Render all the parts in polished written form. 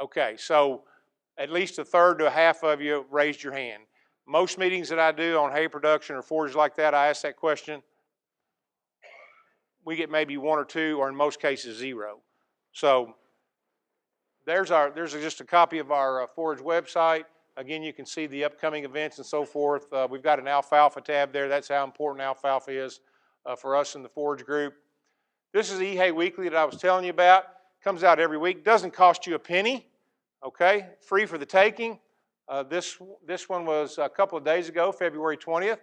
Okay, so at least a third to a half of you raised your hand. Most meetings that I do on hay production or forage like that, I ask that question. We get maybe one or two, or in most cases, zero. So there's just a copy of our forage website. Again, you can see the upcoming events and so forth. We've got an alfalfa tab there. That's how important alfalfa is for us in the forage group. This is eHay Weekly that I was telling you about. Comes out every week. Doesn't cost you a penny. Okay, free for the taking. This one was a couple of days ago, February 20th.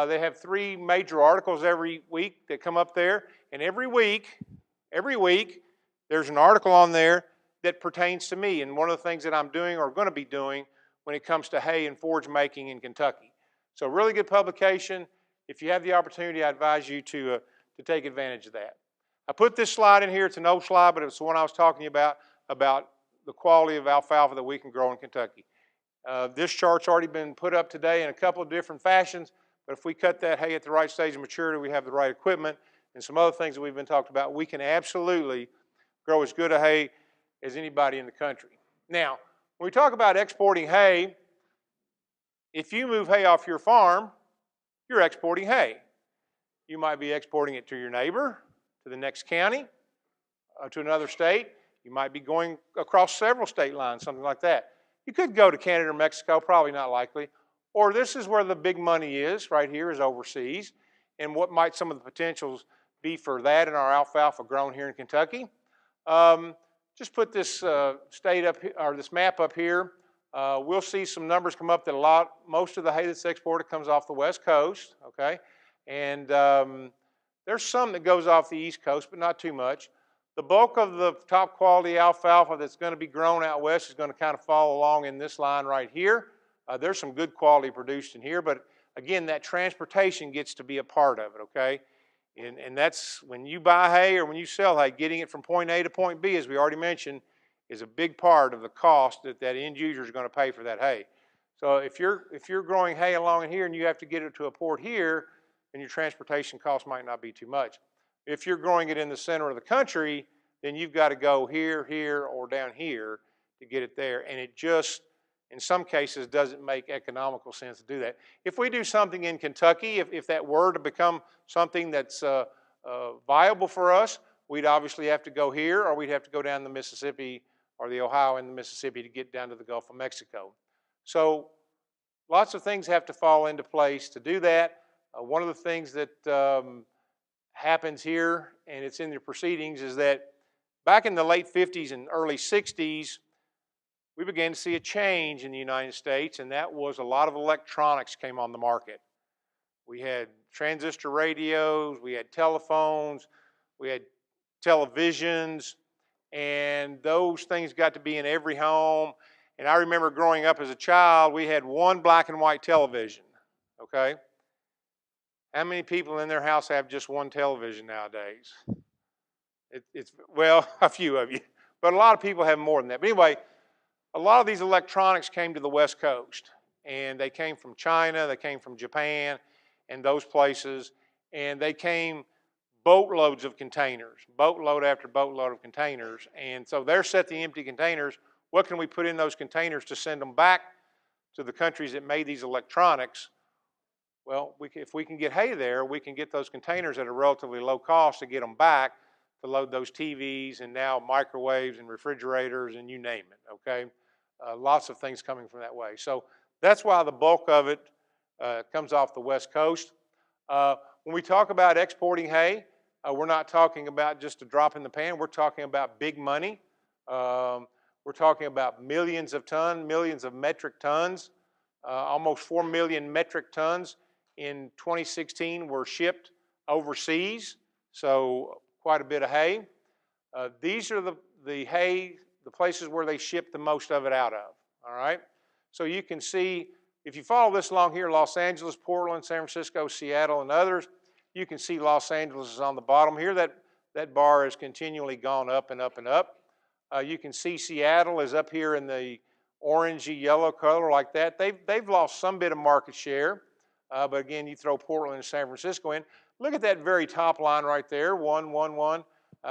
They have 3 major articles every week that come up there, and every week, there's an article on there that pertains to me and one of the things that I'm doing or going to be doing when it comes to hay and forage making in Kentucky. So really good publication. If you have the opportunity, I advise you to take advantage of that. I put this slide in here. It's an old slide, but it's the one I was talking about the quality of alfalfa that we can grow in Kentucky. This chart's already been put up today in a couple of different fashions, but if we cut that hay at the right stage of maturity, we have the right equipment and some other things that we've been talking about, we can absolutely grow as good a hay as anybody in the country. Now, when we talk about exporting hay, if you move hay off your farm, you're exporting hay. You might be exporting it to your neighbor, to the next county, to another state. You might be going across several state lines, something like that. You could go to Canada or Mexico, probably not likely. Or this is where the big money is, right here is overseas. And what might some of the potentials be for that in our alfalfa grown here in Kentucky? Just put this state up, or this map up here. We'll see some numbers come up that most of the hay that's exported comes off the West Coast, okay? And there's some that goes off the East Coast, but not too much. The bulk of the top quality alfalfa that's going to be grown out west is going to kind of follow along in this line right here. There's some good quality produced in here, but again, that transportation gets to be a part of it, okay? And that's when you buy hay or when you sell hay, getting it from point A to point B, as we already mentioned, is a big part of the cost that end user is going to pay for that hay. So if you're growing hay along in here and you have to get it to a port here, then your transportation cost might not be too much. If you're growing it in the center of the country, then you've got to go here, here, or down here to get it there. And it just, in some cases, doesn't make economical sense to do that. If we do something in Kentucky, if that were to become something that's viable for us, we'd obviously have to go here, or we'd have to go down the Mississippi or the Ohio and the Mississippi to get down to the Gulf of Mexico. So lots of things have to fall into place to do that. One of the things that happens here, and it's in the proceedings, is that back in the late 50s and early 60s, we began to see a change in the United States, and that was a lot of electronics came on the market. We had transistor radios, we had telephones, we had televisions, and those things got to be in every home. And I remember growing up as a child, we had one black and white television, okay? How many people in their house have just one television nowadays? Well, a few of you, but a lot of people have more than that. But anyway, a lot of these electronics came to the West Coast, and they came from China, they came from Japan, and those places, and they came boatloads of containers, boatload after boatload of containers, and so they're set the empty containers. What can we put in those containers to send them back to the countries that made these electronics? Well, if we can get hay there, we can get those containers at a relatively low cost to get them back to load those TVs and now microwaves and refrigerators and you name it, okay? Lots of things coming from that way. So that's why the bulk of it comes off the West Coast. When we talk about exporting hay, we're not talking about just a drop in the pan. We're talking about big money. We're talking about millions of tons, millions of metric tons. Almost 4 million metric tons in 2016 were shipped overseas, so quite a bit of hay. These are the hay, the places where they ship the most of it out of, all right? So you can see, if you follow this along here, Los Angeles, Portland, San Francisco, Seattle, and others, you can see Los Angeles is on the bottom here. That bar has continually gone up and up and up. You can see Seattle is up here in the orangey yellow color like that. They've lost some bit of market share, but again, you throw Portland and San Francisco in. Look at that very top line right there, 111,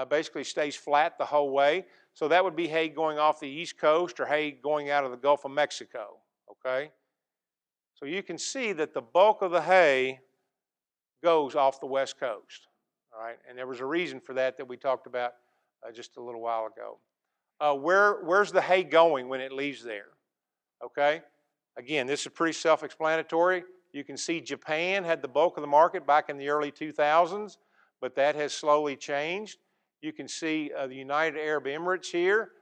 basically stays flat the whole way. So that would be hay going off the East Coast or hay going out of the Gulf of Mexico, okay? So you can see that the bulk of the hay goes off the West Coast, all right? And there was a reason for that we talked about just a little while ago. Where's the hay going when it leaves there, okay? Again, this is pretty self-explanatory. You can see Japan had the bulk of the market back in the early 2000s, but that has slowly changed. You can see the United Arab Emirates here,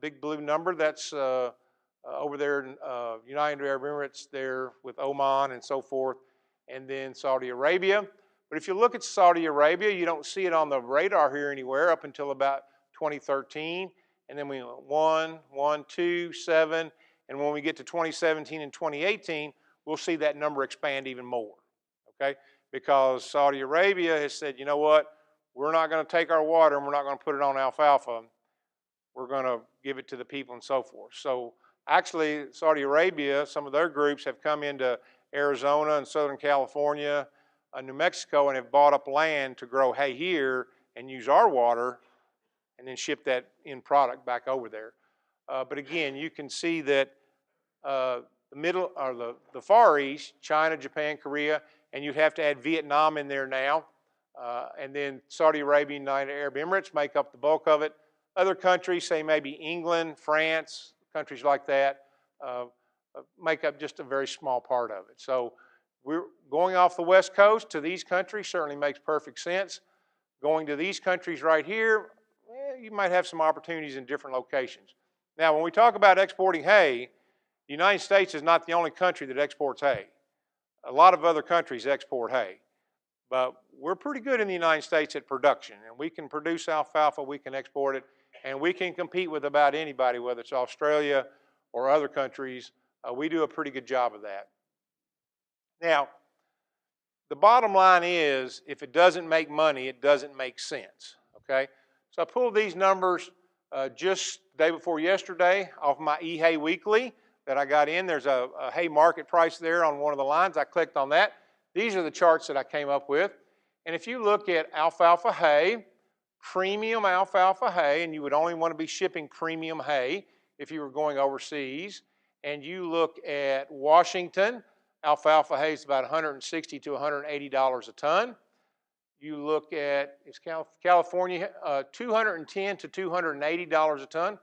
big blue number, that's over there in United Arab Emirates there with Oman and so forth, and then Saudi Arabia. But if you look at Saudi Arabia, you don't see it on the radar here anywhere up until about 2013, and then we went 1, 1, 2, 7, and when we get to 2017 and 2018, we'll see that number expand even more, okay? Because Saudi Arabia has said, you know what, we're not going to take our water and we're not going to put it on alfalfa. We're going to give it to the people and so forth. So actually, Saudi Arabia, some of their groups have come into Arizona and Southern California, New Mexico, and have bought up land to grow hay here and use our water and then ship that end product back over there. But again, you can see that the middle or the Far East, China, Japan, Korea, and you'd have to add Vietnam in there now, and then Saudi Arabia, United Arab Emirates make up the bulk of it. Other countries, say maybe England, France, countries like that, make up just a very small part of it. So we're going off the West Coast to these countries certainly makes perfect sense. Going to these countries right here, you might have some opportunities in different locations. Now, when we talk about exporting hay, the United States is not the only country that exports hay. A lot of other countries export hay. But we're pretty good in the United States at production, and we can produce alfalfa, we can export it, and we can compete with about anybody, whether it's Australia or other countries. We do a pretty good job of that. Now, the bottom line is, if it doesn't make money, it doesn't make sense, okay? So I pulled these numbers just the day before yesterday off my eHay Weekly that I got in. There's a hay market price there on one of the lines. I clicked on that. These are the charts that I came up with. And if you look at alfalfa hay, premium alfalfa hay, and you would only want to be shipping premium hay if you were going overseas, and you look at Washington, alfalfa hay is about $160 to $180 a ton. You look at California, $210 to $280 a ton.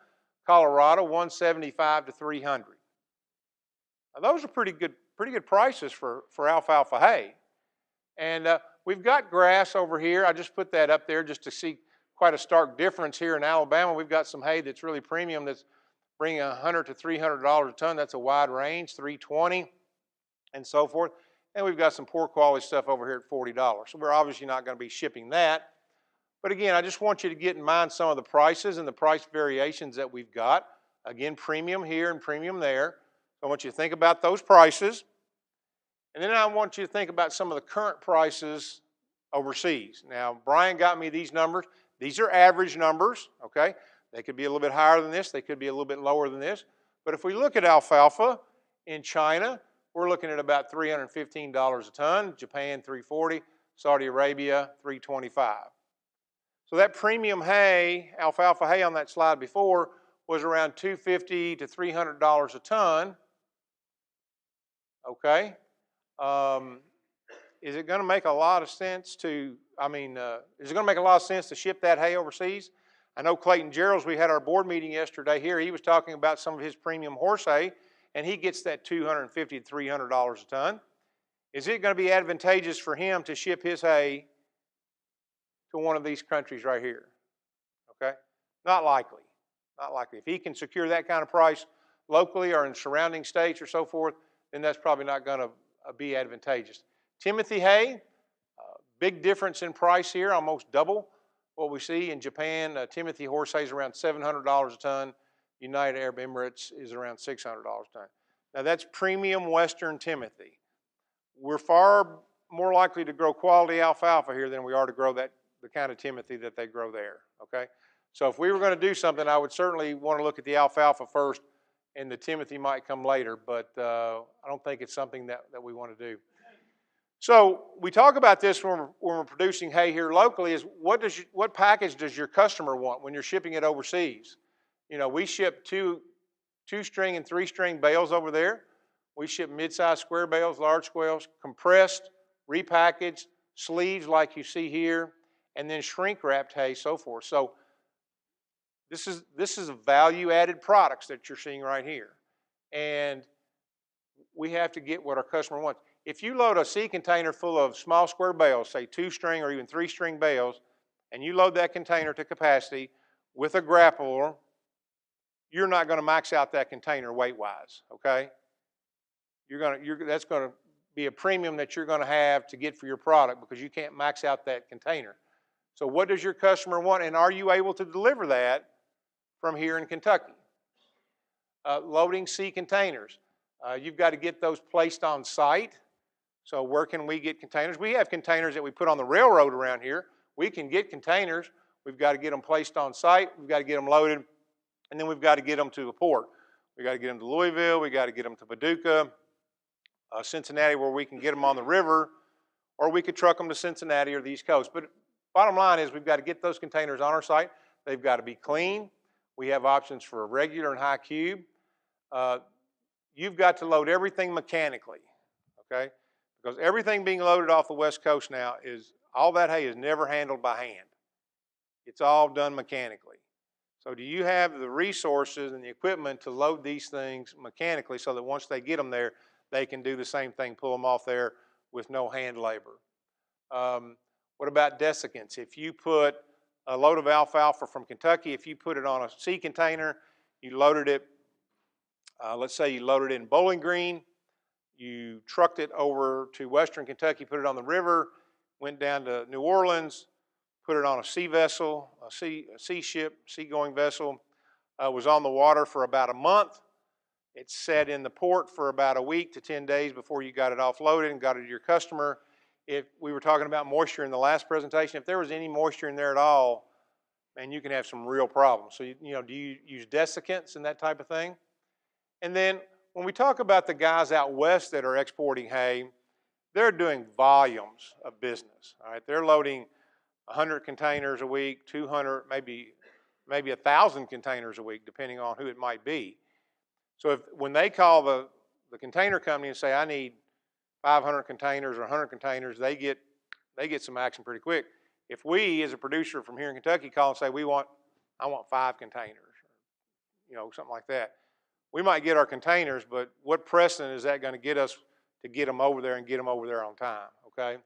Colorado, $175 to $300. Now, those are pretty good prices for alfalfa hay. And we've got grass over here. I just put that up there just to see quite a stark difference here in Alabama. We've got some hay that's really premium that's bringing $100 to $300 a ton. That's a wide range, $320 and so forth. And we've got some poor quality stuff over here at $40. So we're obviously not going to be shipping that. But again, I just want you to get in mind some of the prices and the price variations that we've got. Again, premium here and premium there. So I want you to think about those prices. And then I want you to think about some of the current prices overseas. Now, Brian got me these numbers. These are average numbers, okay? They could be a little bit higher than this. They could be a little bit lower than this. But if we look at alfalfa in China, we're looking at about $315 a ton. Japan, $340. Saudi Arabia, $325. So that premium hay, alfalfa hay on that slide before, was around $250 to $300 a ton. Okay? Is it going to make a lot of sense to, is it going to make a lot of sense to ship that hay overseas? I know Clayton Gerald's, we had our board meeting yesterday here. He was talking about some of his premium horse hay, and he gets that $250 to $300 a ton. Is it going to be advantageous for him to ship his hay to one of these countries right here? Okay? Not likely. Not likely. If he can secure that kind of price locally or in surrounding states or so forth, then that's probably not going to be advantageous. Timothy hay, big difference in price here, almost double what we see in Japan. Timothy horse hay is around $700 a ton. United Arab Emirates is around $600 a ton. Now that's premium Western Timothy. We're far more likely to grow quality alfalfa here than we are to grow the kind of Timothy that they grow there, okay? So if we were going to do something, I would certainly want to look at the alfalfa first, and the Timothy might come later, but I don't think it's something that we want to do. So we talk about this when we're producing hay here locally is what package does your customer want when you're shipping it overseas? You know, we ship two-string and three-string bales over there. We ship mid-sized square bales, large squares, compressed, repackaged, sleeves like you see here, and then shrink-wrapped hay, so forth. So this is a value-added products that you're seeing right here. And we have to get what our customer wants. If you load a sea container full of small square bales, say two-string or even three-string bales, and you load that container to capacity with a grappler, you're not going to max out that container weight-wise, okay? That's going to be a premium that you're going to have to get for your product because you can't max out that container. So what does your customer want, and are you able to deliver that from here in Kentucky? Loading sea containers. You've got to get those placed on site. So where can we get containers? We have containers that we put on the railroad around here. We can get containers. We've got to get them placed on site. We've got to get them loaded, and then we've got to get them to the port. We've got to get them to Louisville. We've got to get them to Paducah, Cincinnati, where we can get them on the river, or we could truck them to Cincinnati or the East Coast. But bottom line is we've got to get those containers on our site. They've got to be clean. We have options for a regular and high cube. You've got to load everything mechanically, okay? Because everything being loaded off the West Coast now all that hay is never handled by hand. It's all done mechanically. So do you have the resources and the equipment to load these things mechanically so that once they get them there, they can do the same thing, pull them off there with no hand labor? What about desiccants? If you put a load of alfalfa from Kentucky, if you put it on a sea container, you loaded it, let's say you loaded it in Bowling Green, you trucked it over to Western Kentucky, put it on the river, went down to New Orleans, put it on a sea vessel, a sea ship, seagoing vessel, was on the water for about a month. It sat in the port for about a week to 10 days before you got it offloaded and got it to your customer. If we were talking about moisture in the last presentation, if there was any moisture in there at all, man, you can have some real problems. So, do you use desiccants and that type of thing? And then when we talk about the guys out west that are exporting hay, they're doing volumes of business, all right? They're loading 100 containers a week, 200, maybe 1,000 containers a week, depending on who it might be. So when they call the container company and say, I need 500 containers or 100 containers, they get some action pretty quick. If we, as a producer from here in Kentucky, call and say, I want 5 containers, something like that, we might get our containers, but what precedent is that going to get us to get them over there and get them over there on time, okay?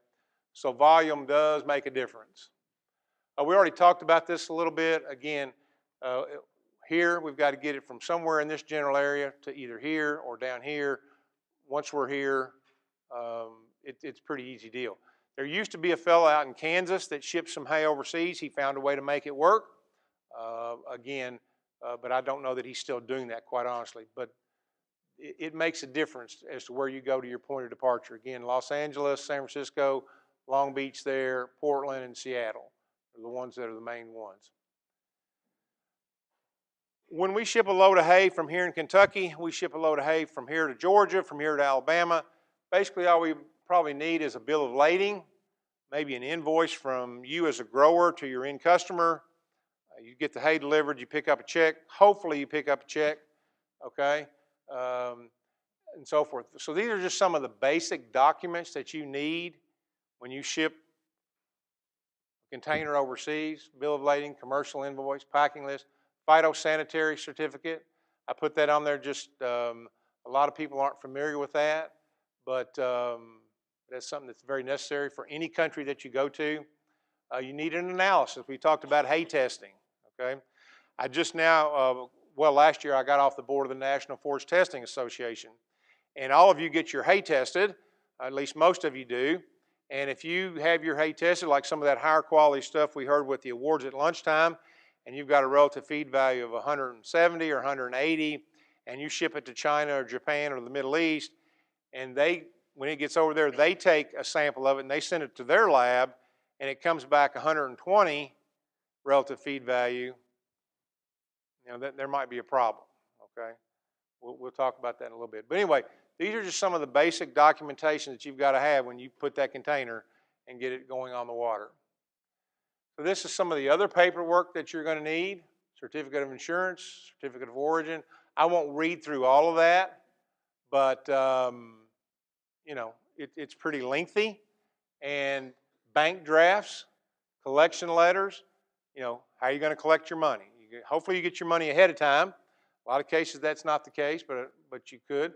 So volume does make a difference. We already talked about this a little bit. Again, here we've got to get it from somewhere in this general area to either here or down here. Once we're here, it's a pretty easy deal. There used to be a fellow out in Kansas that shipped some hay overseas. He found a way to make it work. But I don't know that he's still doing that, quite honestly. But it makes a difference as to where you go to your point of departure. Again, Los Angeles, San Francisco, Long Beach there, Portland, and Seattle are the ones that are the main ones. When we ship a load of hay from here in Kentucky, we ship a load of hay from here to Georgia, from here to Alabama. Basically, all we probably need is a bill of lading, maybe an invoice from you as a grower to your end customer. You get the hay delivered, you pick up a check. Hopefully you pick up a check, okay, and so forth. So these are just some of the basic documents that you need when you ship a container overseas: bill of lading, commercial invoice, packing list, phytosanitary certificate. I put that on there just, a lot of people aren't familiar with that, but that's something that's very necessary for any country that you go to. You need an analysis. We talked about hay testing, okay? I just now, last year I got off the board of the National Forage Testing Association. And all of you get your hay tested, at least most of you do. And if you have your hay tested, like some of that higher quality stuff we heard with the awards at lunchtime, and you've got a relative feed value of 170 or 180, and you ship it to China or Japan or the Middle East, and when it gets over there, they take a sample of it and they send it to their lab, and it comes back 120 relative feed value, there might be a problem, okay? We'll talk about that in a little bit. But anyway, these are just some of the basic documentation that you've got to have when you put that container and get it going on the water. So this is some of the other paperwork that you're going to need. certificate of insurance, certificate of origin. I won't read through all of that, but you know, it's pretty lengthy. And bank drafts, collection letters, you know, how are you going to collect your money? Hopefully you get your money ahead of time. A lot of cases that's not the case, but you could.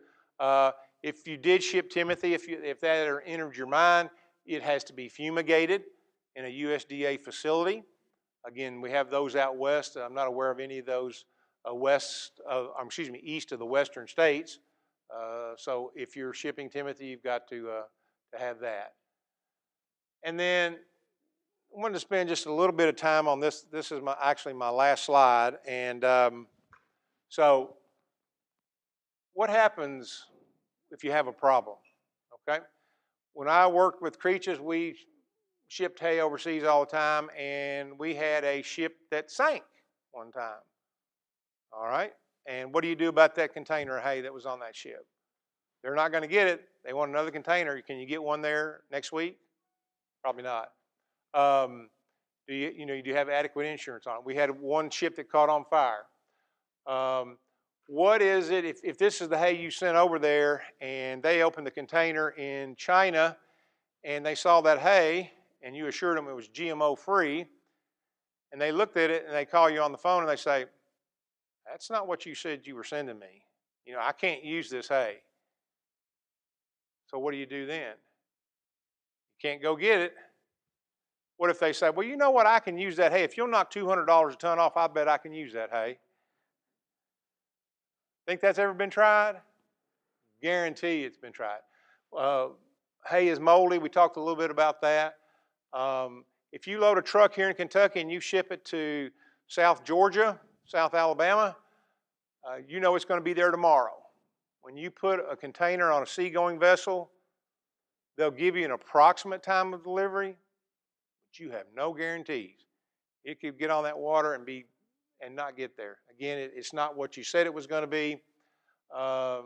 If you did ship Timothy, if that entered your mind, it has to be fumigated in a USDA facility. Again, we have those out west. I'm not aware of any of those east of the western states. So if you're shipping Timothy, you've got to have that. And then I wanted to spend just a little bit of time on this. This is actually my last slide. And so what happens if you have a problem? Okay. When I worked with Creatures, we shipped hay overseas all the time, and we had a ship that sank one time. All right. And what do you do about that container of hay that was on that ship? They're not going to get it. They want another container. Can you get one there next week? Probably not. Do you have adequate insurance on it? We had one ship that caught on fire. What is it if this is the hay you sent over there and they opened the container in China and they saw that hay and you assured them it was GMO free and they looked at it and they call you on the phone and they say, that's not what you said you were sending me. You know, I can't use this hay. So what do you do then? You can't go get it. What if they say, well, you know what, I can use that hay. If you'll knock $200 a ton off, I bet I can use that hay. Think that's ever been tried? Guarantee it's been tried. Hay is moldy. We talked a little bit about that. If you load a truck here in Kentucky and you ship it to South Georgia, South Alabama, you know it's going to be there tomorrow. When you put a container on a seagoing vessel, they'll give you an approximate time of delivery, but you have no guarantees. It could get on that water and not get there. Again, it's not what you said it was going to be. I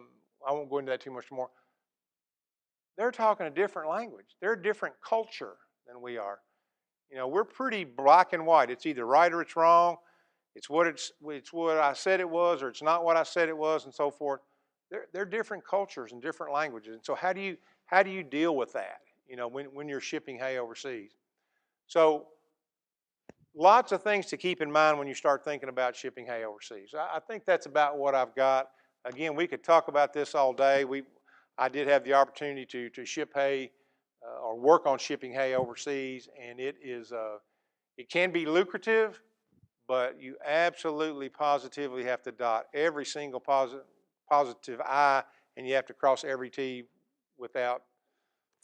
won't go into that too much more. They're talking a different language. They're a different culture than we are. You know, we're pretty black and white. It's either right or it's wrong. It's what I said it was, or it's not what I said it was, and so forth. They're different cultures and different languages. And so how do you deal with that? You know, when you're shipping hay overseas. So lots of things to keep in mind when you start thinking about shipping hay overseas. I think that's about what I've got. Again, we could talk about this all day. I did have the opportunity to ship hay or work on shipping hay overseas, and it can be lucrative, but you absolutely positively have to dot every single positive I, and you have to cross every T without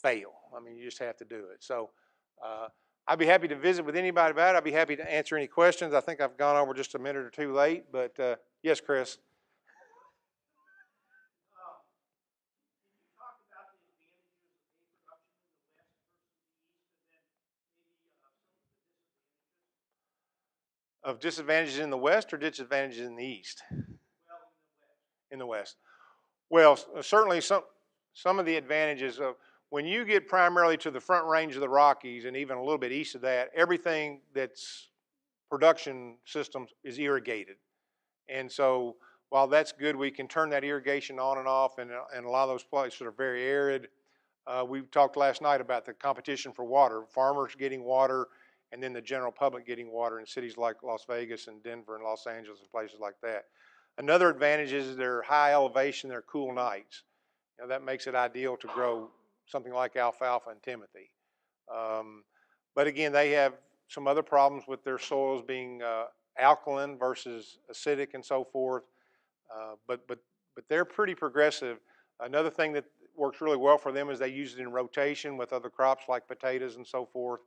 fail. I mean, you just have to do it. So I'd be happy to visit with anybody about it. I'd be happy to answer any questions. I think I've gone over just a minute or two late, but yes, Chris. Of disadvantages in the West or disadvantages in the East? In the West. Well, certainly some of the advantages of when you get primarily to the front range of the Rockies and even a little bit east of that, everything that's production systems is irrigated. And so while that's good, we can turn that irrigation on and off, and a lot of those places are very arid. We talked last night about the competition for water, farmers getting water, and then the general public getting water in cities like Las Vegas and Denver and Los Angeles and places like that. Another advantage is their high elevation, their cool nights. You know, that makes it ideal to grow something like alfalfa and Timothy. But again, they have some other problems with their soils being alkaline versus acidic and so forth. But they're pretty progressive. Another thing that works really well for them is they use it in rotation with other crops like potatoes and so forth,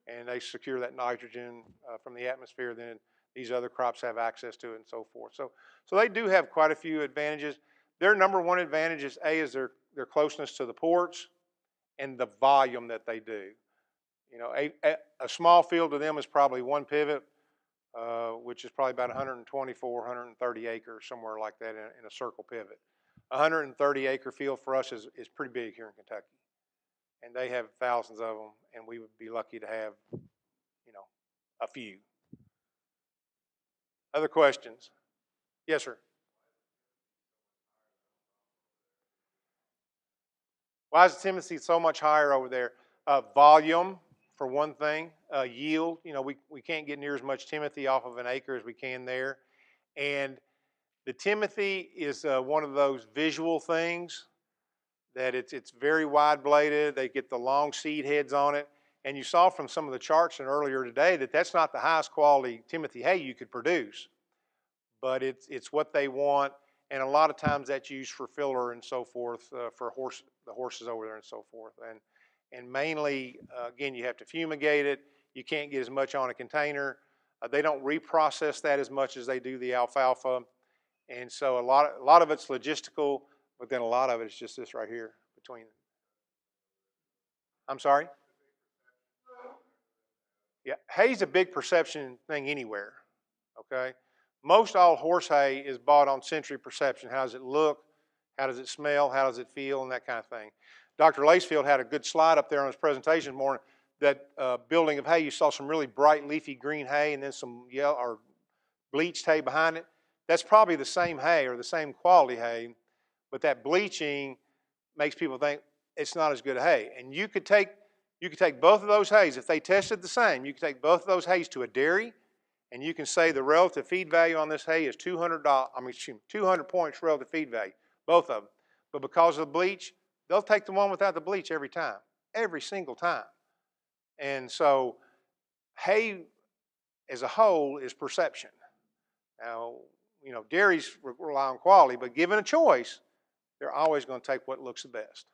and they secure that nitrogen from the atmosphere. Then these other crops have access to it and so forth. So they do have quite a few advantages. Their number one advantage is their closeness to the ports and the volume that they do. You know, a small field to them is probably one pivot, which is probably about 124, 130 acres, somewhere like that in a circle pivot. 130 acre field for us is pretty big here in Kentucky. And they have thousands of them, and we would be lucky to have, you know, a few. Other questions? Yes, sir. Why is Timothy so much higher over there? Volume, for one thing. Yield. You know, we can't get near as much Timothy off of an acre as we can there. And the Timothy is one of those visual things that it's very wide bladed. They get the long seed heads on it. And you saw from some of the charts earlier today that that's not the highest quality Timothy hay you could produce, but it's what they want. And a lot of times that's used for filler and so forth for the horses over there and so forth. And mainly, again, you have to fumigate it. You can't get as much on a container. They don't reprocess that as much as they do the alfalfa. And so a lot of it's logistical, but then a lot of it is just this right here between. I'm sorry? Yeah, hay's a big perception thing anywhere, okay? Most all horse hay is bought on sensory perception. How does it look? How does it smell? How does it feel? And that kind of thing. Dr. Lacefield had a good slide up there on his presentation this morning. That building of hay, you saw some really bright leafy green hay and then some yellow or bleached hay behind it. That's probably the same hay or the same quality hay, but that bleaching makes people think it's not as good a hay. And you could take both of those hays, if they tested the same, you could take both of those hays to a dairy, and you can say the relative feed value on this hay is 200 points relative feed value, both of them. But because of the bleach, they'll take the one without the bleach every time, every single time. And so hay as a whole is perception. Now, you know, dairies rely on quality, but given a choice, they're always going to take what looks the best.